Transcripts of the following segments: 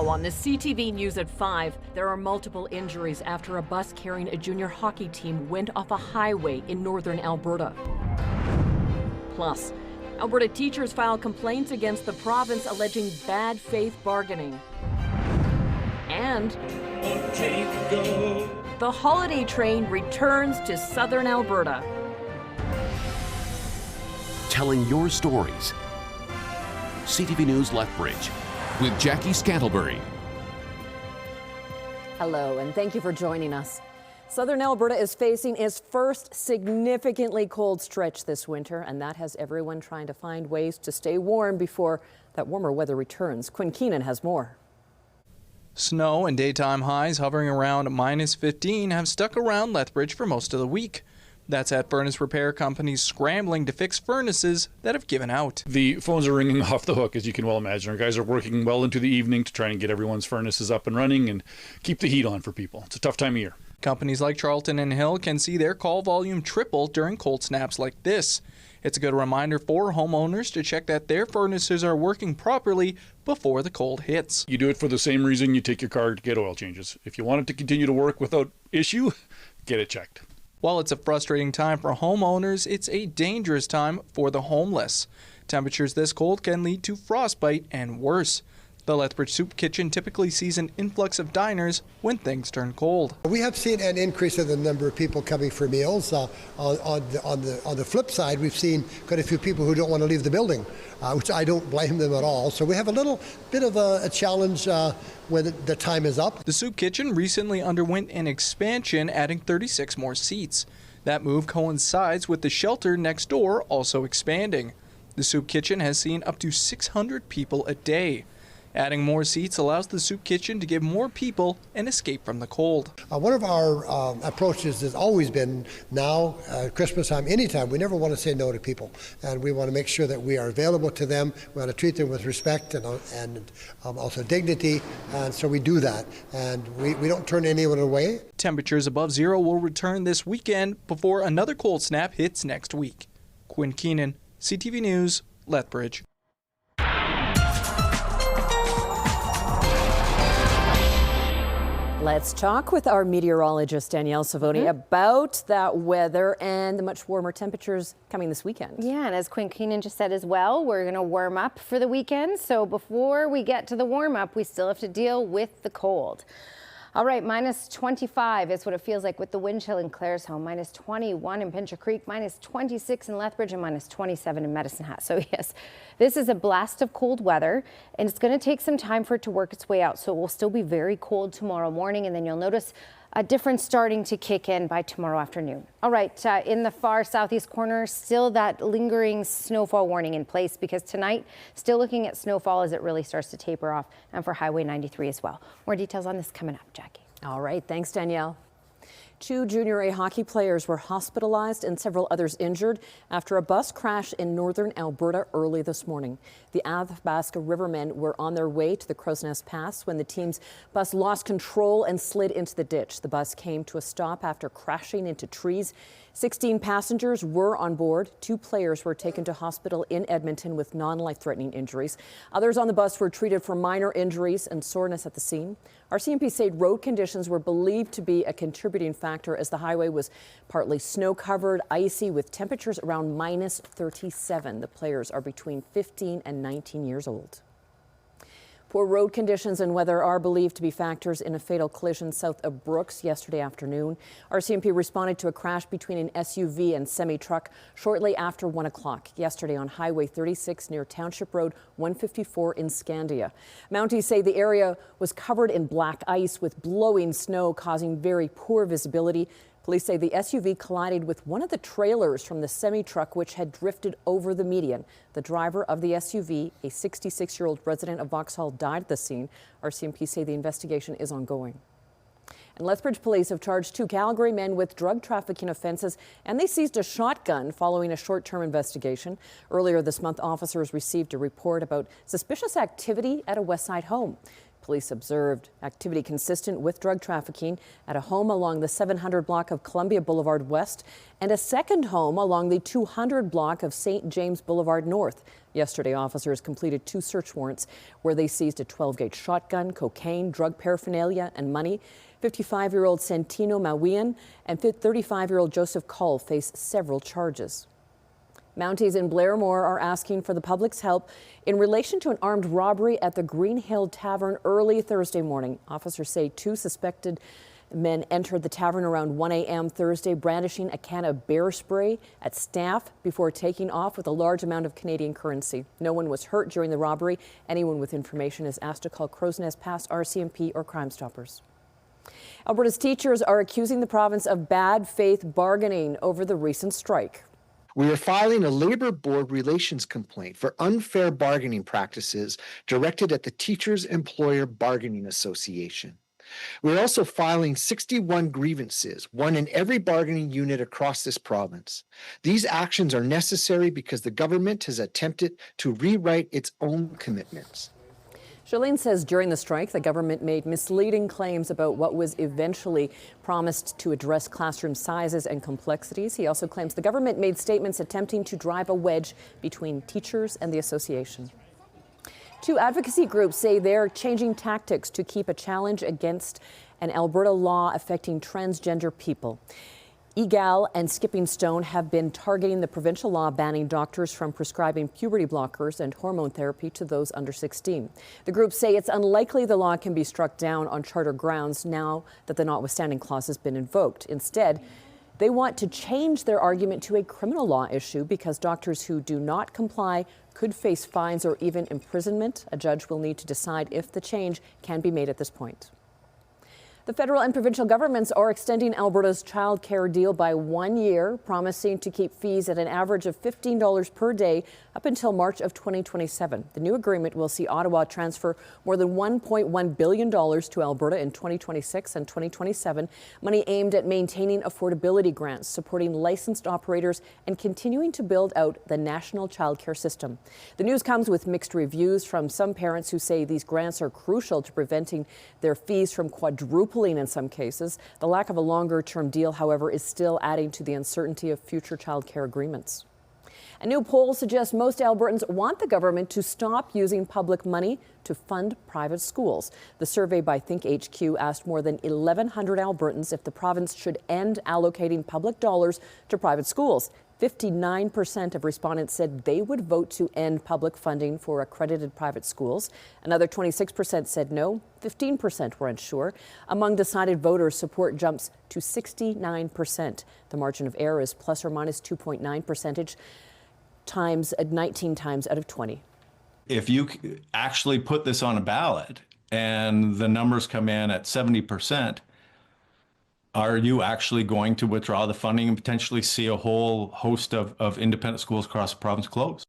Now on the CTV News at 5, there are multiple injuries after a bus carrying a junior hockey team went off a highway in northern Alberta. Plus, Alberta teachers file complaints against the province alleging bad faith bargaining. And the holiday train returns to southern Alberta. Telling your stories. CTV News Lethbridge with Jackie Scantlebury. Hello, and thank you for joining us. Southern Alberta is facing its first significantly cold stretch this winter, and that has everyone trying to find ways to stay warm before that warmer weather returns. Quinn Keenan has more. Snow and daytime highs hovering around -15 have stuck around Lethbridge for most of the week. That's at furnace repair companies scrambling to fix furnaces that have given out. The phones are ringing off the hook, as you can well imagine. Our guys are working well into the evening to try and get everyone's furnaces up and running and keep the heat on for people. It's a tough time of year. Companies like Charlton and Hill can see their call volume triple during cold snaps like this. It's a good reminder for homeowners to check that their furnaces are working properly before the cold hits. You do it for the same reason you take your car to get oil changes. If you want it to continue to work without issue, get it checked. While it's a frustrating time for homeowners, it's a dangerous time for the homeless. Temperatures this cold can lead to frostbite and worse. The Lethbridge Soup Kitchen typically sees an influx of diners when things turn cold. We have seen an increase in the number of people coming for meals. On the flip side, we've seen quite a few people who don't want to leave the building, which I don't blame them at all. So we have a little bit of a challenge when the time is up. The Soup Kitchen recently underwent an expansion, adding 36 more seats. That move coincides with the shelter next door also expanding. The Soup Kitchen has seen up to 600 people a day. Adding more seats allows the Soup Kitchen to give more people an escape from the cold. One of our approaches has always been now, Christmas time, anytime, we never want to say no to people. And we want to make sure that we are available to them. We want to treat them with respect and also dignity. And so we do that. And we don't turn anyone away. Temperatures above zero will return this weekend before another cold snap hits next week. Quinn Keenan, CTV News, Lethbridge. Let's talk with our meteorologist, Danielle Savoni, about that weather and the much warmer temperatures coming this weekend. Yeah, and as Quinn Keenan just said as well, we're going to warm up for the weekend. So before we get to the warm up, we still have to deal with the cold. All right, -25 is what it feels like with the wind chill in Claresholm, -21 in Pincher Creek, -26 in Lethbridge, and -27 in Medicine Hat. So yes, this is a blast of cold weather, and it's going to take some time for it to work its way out. So it will still be very cold tomorrow morning, and then you'll notice a difference starting to kick in by tomorrow afternoon. All right, in the far southeast corner, still that lingering snowfall warning in place, because tonight, still looking at snowfall as it really starts to taper off, and for Highway 93 as well. More details on this coming up, Jackie. All right, thanks, Danielle. 2 Junior A hockey players were hospitalized and several others injured after a bus crashed in northern Alberta early this morning. The Athabasca Rivermen were on their way to the Crow's Nest Pass when the team's bus lost control and slid into the ditch. The bus came to a stop after crashing into trees. 16 passengers were on board. 2 players were taken to hospital in Edmonton with non-life-threatening injuries. Others on the bus were treated for minor injuries and soreness at the scene. RCMP said road conditions were believed to be a contributing factor as the highway was partly snow-covered, icy, with temperatures around -37. The players are between 15 and 19 years old. Poor road conditions and weather are believed to be factors in a fatal collision south of Brooks yesterday afternoon. RCMP responded to a crash between an SUV and semi-truck shortly after 1 o'clock yesterday on Highway 36 near Township Road 154 in Scandia. Mounties say the area was covered in black ice with blowing snow causing very poor visibility. Police say the SUV collided with one of the trailers from the semi-truck, which had drifted over the median. The driver of the SUV, a 66-year-old resident of Vauxhall, died at the scene. RCMP say the investigation is ongoing. And Lethbridge police have charged 2 Calgary men with drug trafficking offenses, and they seized a shotgun following a short-term investigation. Earlier this month, officers received a report about suspicious activity at a Westside home. Police observed activity consistent with drug trafficking at a home along the 700 block of Columbia Boulevard West and a second home along the 200 block of St. James Boulevard North. Yesterday, officers completed 2 search warrants where they seized a 12-gauge shotgun, cocaine, drug paraphernalia, and money. 55-year-old Santino Mawian and 35-year-old Joseph Cull face several charges. Mounties in Blairmore are asking for the public's help in relation to an armed robbery at the Green Hill Tavern early Thursday morning. Officers say 2 suspected men entered the tavern around 1 a.m. Thursday, brandishing a can of bear spray at staff before taking off with a large amount of Canadian currency. No one was hurt during the robbery. Anyone with information is asked to call Crow's Nest Pass, RCMP, or Crime Stoppers. Alberta's teachers are accusing the province of bad faith bargaining over the recent strike. We are filing a Labor Board relations complaint for unfair bargaining practices directed at the Teachers Employer Bargaining Association. We're also filing 61 grievances, one in every bargaining unit across this province. These actions are necessary because the government has attempted to rewrite its own commitments. Jolene says during the strike, the government made misleading claims about what was eventually promised to address classroom sizes and complexities. He also claims the government made statements attempting to drive a wedge between teachers and the association. 2 advocacy groups say they're changing tactics to keep a challenge against an Alberta law affecting transgender people. EGAL and Skipping Stone have been targeting the provincial law banning doctors from prescribing puberty blockers and hormone therapy to those under 16. The groups say it's unlikely the law can be struck down on charter grounds now that the notwithstanding clause has been invoked. Instead, they want to change their argument to a criminal law issue because doctors who do not comply could face fines or even imprisonment. A judge will need to decide if the change can be made at this point. The federal and provincial governments are extending Alberta's child care deal by 1 year, promising to keep fees at an average of $15 per day up until March of 2027. The new agreement will see Ottawa transfer more than $1.1 billion to Alberta in 2026 and 2027, money aimed at maintaining affordability grants, supporting licensed operators, and continuing to build out the national child care system. The news comes with mixed reviews from some parents who say these grants are crucial to preventing their fees from quadrupling in some cases. The lack of a longer-term deal, however, is still adding to the uncertainty of future child care agreements. A new poll suggests most Albertans want the government to stop using public money to fund private schools. The survey by Think HQ asked more than 1,100 Albertans if the province should end allocating public dollars to private schools. 59% of respondents said they would vote to end public funding for accredited private schools. Another 26% said no. 15% were unsure. Among decided voters, support jumps to 69%. The margin of error is plus or minus 2.9 percentage times 19 times out of 20. If you actually put this on a ballot and the numbers come in at 70%, are you actually going to withdraw the funding and potentially see a whole host of independent schools across the province close?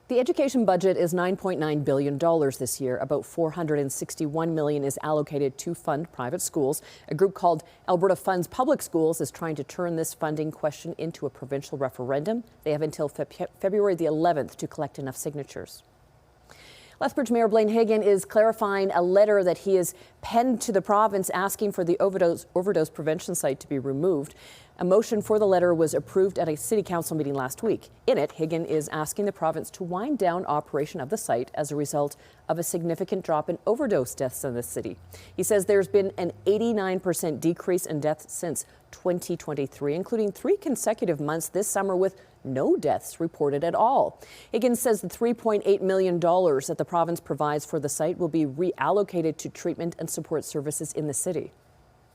The education budget is $9.9 billion this year. About $461 million is allocated to fund private schools. A group called Alberta Funds Public Schools is trying to turn this funding question into a provincial referendum. They have until February the 11th to collect enough signatures. Lethbridge Mayor Blaine Higgin is clarifying a letter that he has penned to the province asking for the overdose prevention site to be removed. A motion for the letter was approved at a city council meeting last week. In it, Higgin is asking the province to wind down operation of the site as a result of a significant drop in overdose deaths in the city. He says there's been an 89% decrease in deaths since 2023, including 3 consecutive months this summer with no deaths reported at all. Higgins says the $3.8 million that the province provides for the site will be reallocated to treatment and support services in the city.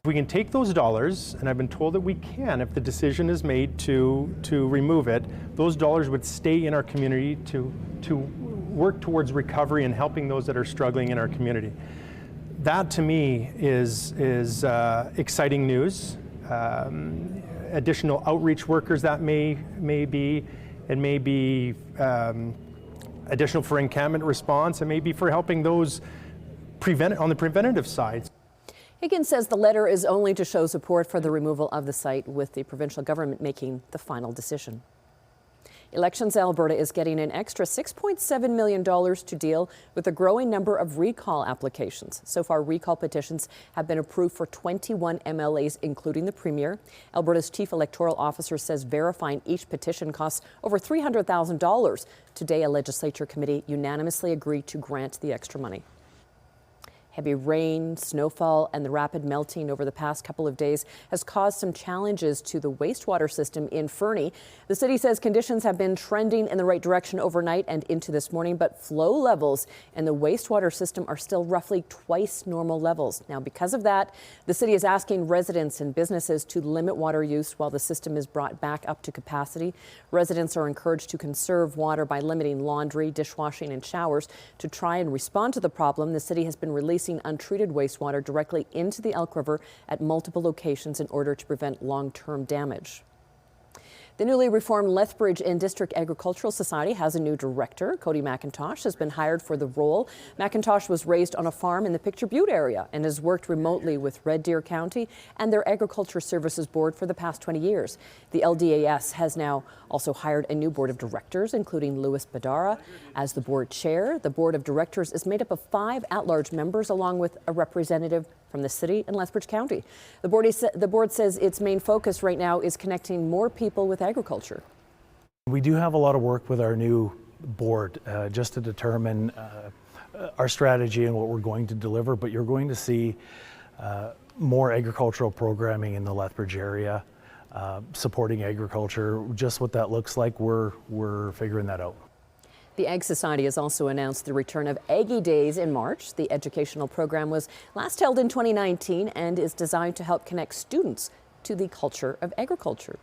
We can take those dollars, and I've been told that we can if the decision is made to remove it. Those dollars would stay in our community to work towards recovery and helping those that are struggling in our community. That to me is exciting news. Additional outreach workers that may be, it may be additional for encampment response, and maybe for helping those on the preventative side. Higgins says the letter is only to show support for the removal of the site, with the provincial government making the final decision. Elections Alberta is getting an extra $6.7 million to deal with a growing number of recall applications. So far, recall petitions have been approved for 21 MLAs, including the Premier. Alberta's Chief Electoral Officer says verifying each petition costs over $300,000. Today, a legislature committee unanimously agreed to grant the extra money. Heavy rain, snowfall, and the rapid melting over the past couple of days has caused some challenges to the wastewater system in Fernie. The city says conditions have been trending in the right direction overnight and into this morning, but flow levels in the wastewater system are still roughly twice normal levels. Now, because of that, the city is asking residents and businesses to limit water use while the system is brought back up to capacity. Residents are encouraged to conserve water by limiting laundry, dishwashing, and showers. To try and respond to the problem, the city has been releasing untreated wastewater directly into the Elk River at multiple locations in order to prevent long-term damage. The newly reformed Lethbridge and District Agricultural Society has a new director. Cody McIntosh has been hired for the role. McIntosh was raised on a farm in the Picture Butte area and has worked remotely with Red Deer County and their Agriculture Services Board for the past 20 years. The LDAS has now also hired a new board of directors, including Louis Badara as the board chair. The board of directors is made up of 5 at-large members, along with a representative from the city and Lethbridge County. The board says its main focus right now is connecting more people with agriculture. We do have a lot of work with our new board just to determine our strategy and what we're going to deliver, but you're going to see more agricultural programming in the Lethbridge area, supporting agriculture. Just what that looks like, we're figuring that out. The Ag Society has also announced the return of Aggie Days in March. The educational program was last held in 2019 and is designed to help connect students to the culture of agriculture.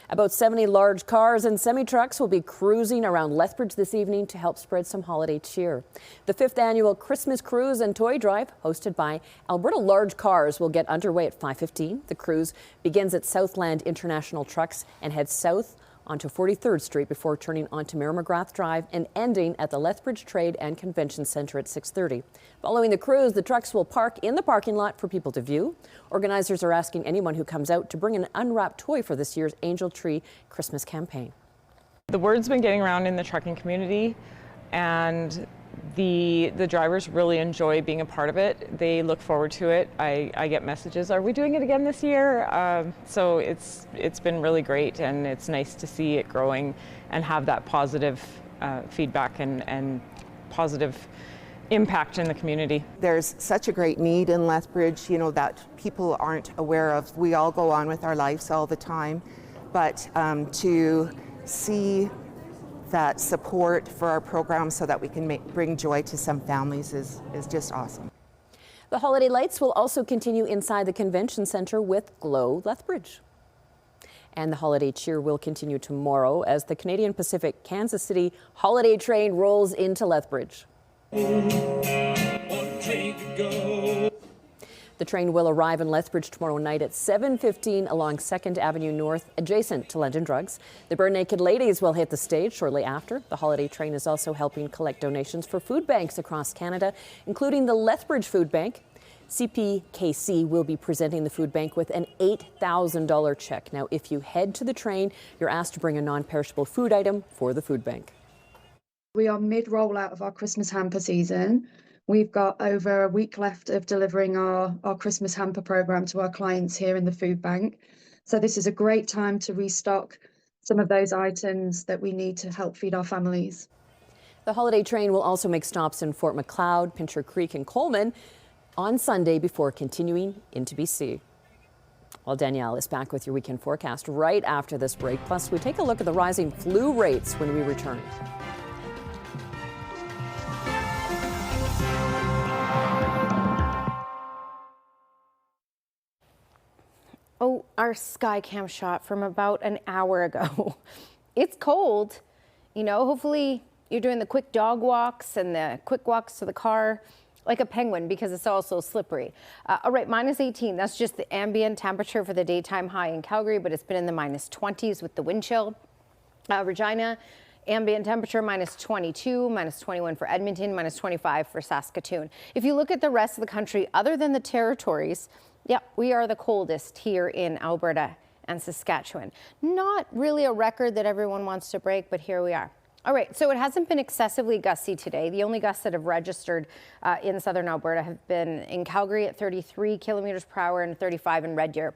About 70 large cars and semi-trucks will be cruising around Lethbridge this evening to help spread some holiday cheer. The 5th annual Christmas Cruise and Toy Drive, hosted by Alberta Large Cars, will get underway at 5:15. The cruise begins at Southland International Trucks and heads south onto 43rd Street before turning onto Mary McGrath Drive and ending at the Lethbridge Trade and Convention Centre at 6:30. Following the cruise, the trucks will park in the parking lot for people to view. Organizers are asking anyone who comes out to bring an unwrapped toy for this year's Angel Tree Christmas campaign. The word's been getting around in the trucking community, and the drivers really enjoy being a part of it. They look forward to it. I get messages, are we doing it again this year? So it's been really great, and it's nice to see it growing and have that positive feedback and positive impact in the community. There's such a great need in Lethbridge, you know, that people aren't aware of. We all go on with our lives all the time, but to see that support for our program so that we can bring joy to some families is just awesome. The holiday lights will also continue inside the convention center with Glow Lethbridge. And the holiday cheer will continue tomorrow as the Canadian Pacific Kansas City holiday train rolls into Lethbridge. The train will arrive in Lethbridge tomorrow night at 7:15 along 2nd Avenue North, adjacent to London Drugs. The Bare Naked Ladies will hit the stage shortly after. The holiday train is also helping collect donations for food banks across Canada, including the Lethbridge Food Bank. CPKC will be presenting the food bank with an $8,000 check. Now, if you head to the train, you're asked to bring a non-perishable food item for the food bank. We are mid-rollout of our Christmas hamper season. We've got over a week left of delivering our Christmas hamper program to our clients here in the food bank. So this is a great time to restock some of those items that we need to help feed our families. The holiday train will also make stops in Fort Macleod, Pincher Creek, and Coleman on Sunday before continuing into BC. Well, Danielle is back with your weekend forecast right after this break. Plus, we take a look at the rising flu rates when we return. Oh, our Skycam shot from about an hour ago. It's cold. You know, hopefully you're doing the quick dog walks and the quick walks to the car like a penguin because it's also slippery. All right, -18. That's just the ambient temperature for the daytime high in Calgary, but it's been in the -20s with the wind chill. Regina, ambient temperature -22, -21 for Edmonton, -25 for Saskatoon. If you look at the rest of the country, other than the territories, yeah, we are the coldest here in Alberta and Saskatchewan. Not really a record that everyone wants to break, but here we are. All right, so it hasn't been excessively gusty today. The only gusts that have registered in southern Alberta have been in Calgary at 33 kilometers per hour and 35 in Red Deer.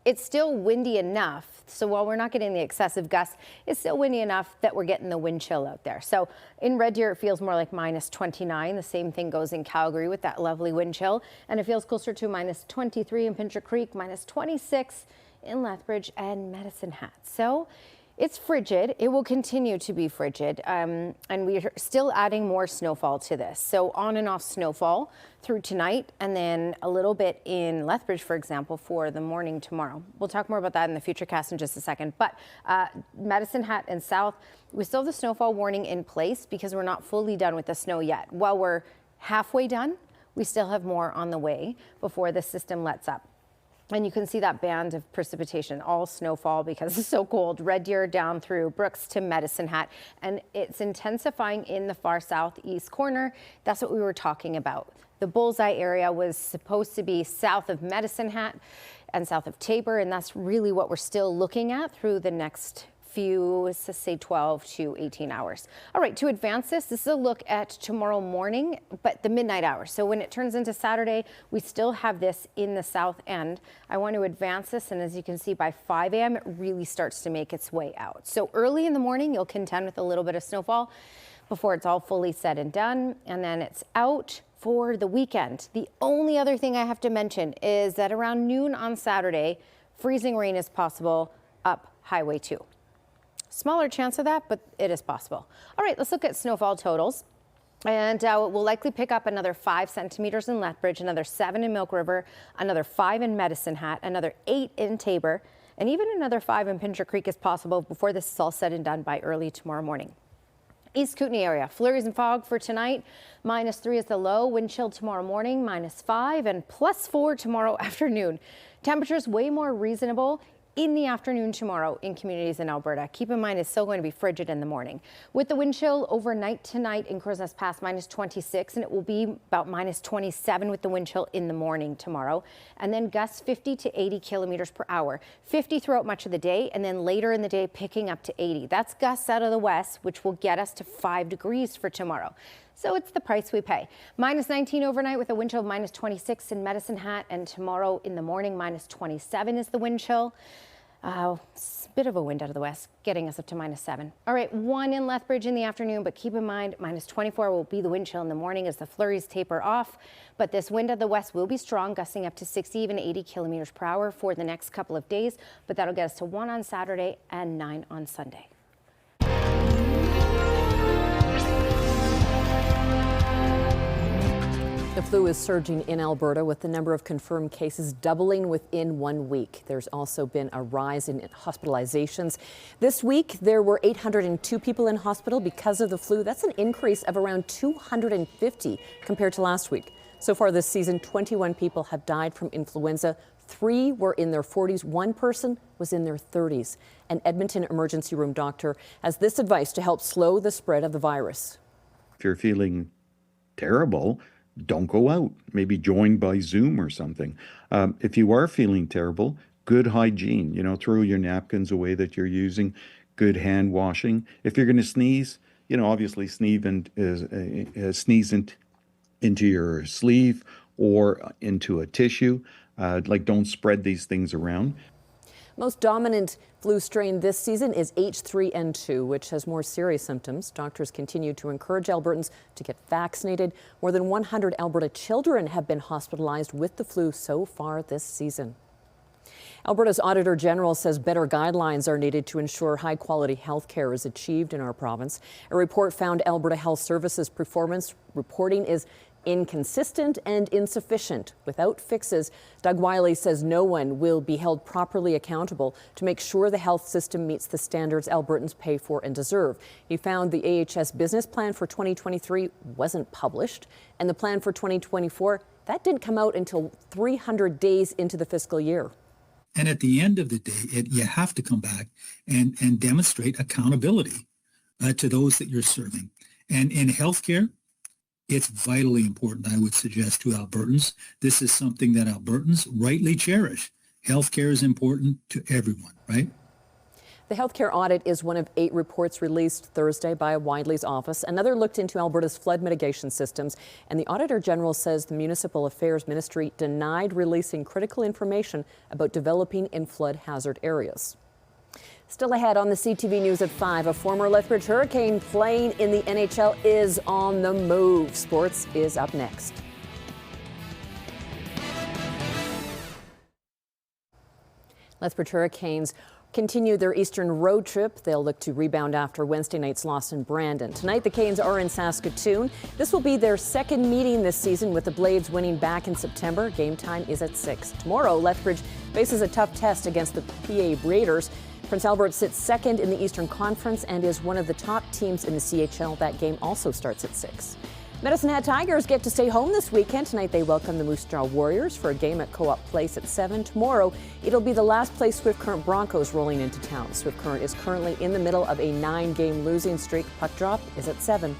It's still windy enough, so while we're not getting the excessive gusts, it's still windy enough that we're getting the wind chill out there. So in Red Deer, it feels more like minus 29. The same thing goes in Calgary with that lovely wind chill, and it feels closer to minus 23 in Pincher Creek, minus 26 in Lethbridge and Medicine Hat. So it's frigid. It will continue to be frigid, and we're still adding more snowfall to this. So on and off snowfall through tonight, and then a little bit in Lethbridge, for example, for the morning tomorrow. We'll talk more about that in the Futurecast in just a second. But Medicine Hat and South, we still have the snowfall warning in place because we're not fully done with the snow yet. While we're halfway done, we still have more on the way before the system lets up. And you can see that band of precipitation, all snowfall because it's so cold. Red Deer down through Brooks to Medicine Hat. And it's intensifying in the far southeast corner. That's what we were talking about. The bullseye area was supposed to be south of Medicine Hat and south of Tabor. And that's really what we're still looking at through the next few, let's say 12 to 18 hours. All right, to advance this is a look at tomorrow morning, but the midnight hours. So when it turns into Saturday, we still have this in the south end. I want to advance this, and as you can see, by 5 a.m., it really starts to make its way out. So early in the morning, you'll contend with a little bit of snowfall before it's all fully said and done, and then it's out for the weekend. The only other thing I have to mention is that around noon on Saturday, freezing rain is possible up Highway 2. Smaller chance of that, but it is possible. All right, let's look at snowfall totals. And we'll likely pick up another 5 centimeters in Lethbridge, another 7 in Milk River, another 5 in Medicine Hat, another 8 in Tabor, and even another 5 in Pincher Creek is possible before this is all said and done by early tomorrow morning. East Kootenay area, flurries and fog for tonight. -3 is the low. Wind chill tomorrow morning, -5, and +4 tomorrow afternoon. Temperatures way more reasonable in the afternoon tomorrow in communities in Alberta. Keep in mind, it's still going to be frigid in the morning. With the wind chill overnight tonight in Crow's Nest Pass, -26, and it will be about -27 with the wind chill in the morning tomorrow. And then gusts 50 to 80 kilometers per hour. 50 throughout much of the day, and then later in the day picking up to 80. That's gusts out of the west, which will get us to 5 degrees for tomorrow. So it's the price we pay. -19 overnight with a wind chill of -26 in Medicine Hat, and tomorrow in the morning -27 is the wind chill. It's a bit of a wind out of the west, getting us up to -7. All right, 1 in Lethbridge in the afternoon, but keep in mind -24 will be the wind chill in the morning as the flurries taper off. But this wind out of the west will be strong, gusting up to 60, even 80 kilometers per hour for the next couple of days. But that'll get us to 1 on Saturday and 9 on Sunday. The flu is surging in Alberta, with the number of confirmed cases doubling within 1 week. There's also been a rise in hospitalizations. This week, there were 802 people in hospital because of the flu. That's an increase of around 250 compared to last week. So far this season, 21 people have died from influenza. 3 were in their 40s. 1 person was in their 30s. An Edmonton emergency room doctor has this advice to help slow the spread of the virus. If you're feeling terrible, don't go out. Maybe join by Zoom or something. If you are feeling terrible, good hygiene. Throw your napkins away that you're using. Good hand washing. If you're going to sneeze, obviously sneeze into your sleeve or into a tissue. Don't spread these things around. Most dominant flu strain this season is H3N2, which has more serious symptoms. Doctors continue to encourage Albertans to get vaccinated. More than 100 Alberta children have been hospitalized with the flu so far this season. Alberta's Auditor General says better guidelines are needed to ensure high-quality health care is achieved in our province. A report found Alberta Health Services performance reporting is inconsistent and insufficient. Without fixes, Doug Wiley says no one will be held properly accountable to make sure the health system meets the standards Albertans pay for and deserve. He found the AHS business plan for 2023 wasn't published, and the plan for 2024, that didn't come out until 300 days into the fiscal year. And at the end of the day, you have to come back and demonstrate accountability to those that you're serving. And in healthcare, it's vitally important, I would suggest, to Albertans. This is something that Albertans rightly cherish. Healthcare is important to everyone, right? The healthcare audit is one of 8 reports released Thursday by Widley's office. Another looked into Alberta's flood mitigation systems, and the Auditor General says the Municipal Affairs Ministry denied releasing critical information about developing in flood hazard areas. Still ahead on the CTV News at 5, a former Lethbridge Hurricane playing in the NHL is on the move. Sports is up next. Lethbridge Hurricanes continue their eastern road trip. They'll look to rebound after Wednesday night's loss in Brandon. Tonight, the Canes are in Saskatoon. This will be their second meeting this season, with the Blades winning back in September. Game time is at 6. Tomorrow, Lethbridge faces a tough test against the PA Raiders. Prince Albert sits second in the Eastern Conference and is one of the top teams in the CHL. That game also starts at 6. Medicine Hat Tigers get to stay home this weekend. Tonight they welcome the Moose Jaw Warriors for a game at Co-op Place at 7. Tomorrow it'll be the last place Swift Current Broncos rolling into town. Swift Current is currently in the middle of a 9-game losing streak. Puck drop is at 7.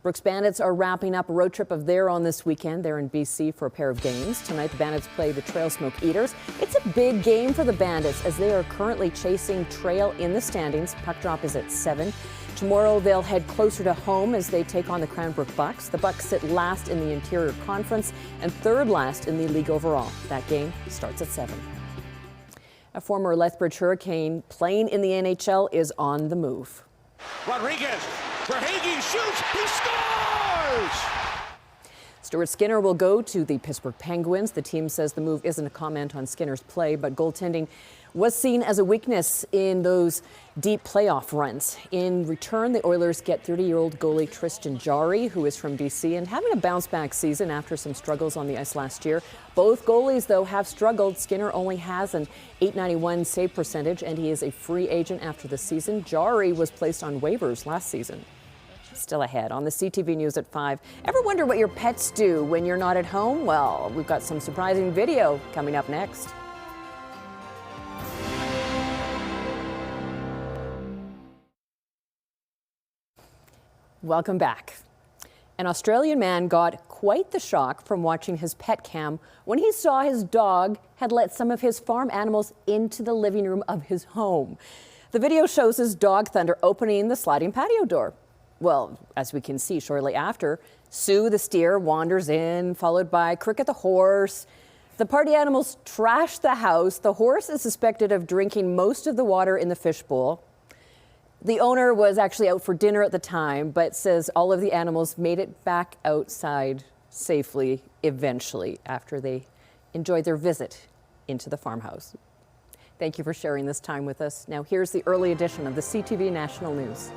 Brooks Bandits are wrapping up a road trip of their own this weekend. They're in BC for a pair of games. Tonight the Bandits play the Trail Smoke Eaters. It's a big game for the Bandits as they are currently chasing Trail in the standings. Puck drop is at 7. Tomorrow they'll head closer to home as they take on the Cranbrook Bucks. The Bucks sit last in the Interior Conference and third last in the league overall. That game starts at 7. A former Lethbridge Hurricane playing in the NHL is on the move. Rodriguez, Verhaeghe shoots, he scores! Stuart Skinner will go to the Pittsburgh Penguins. The team says the move isn't a comment on Skinner's play, but goaltending was seen as a weakness in those deep playoff runs. In return, the Oilers get 30-year-old goalie Tristan Jarry, who is from BC and having a bounce-back season after some struggles on the ice last year. Both goalies, though, have struggled. Skinner only has an .891 save percentage, and he is a free agent after the season. Jarry was placed on waivers last season. Still ahead on the CTV News at 5. Ever wonder what your pets do when you're not at home? Well, we've got some surprising video coming up next. Welcome back. An Australian man got quite the shock from watching his pet cam when he saw his dog had let some of his farm animals into the living room of his home. The video shows his dog Thunder opening the sliding patio door. Well, as we can see shortly after, Sue the steer wanders in, followed by Cricket the horse. The party animals trash the house. The horse is suspected of drinking most of the water in the fishbowl. The owner was actually out for dinner at the time, but says all of the animals made it back outside safely eventually after they enjoyed their visit into the farmhouse. Thank you for sharing this time with us. Now here's the early edition of the CTV National News.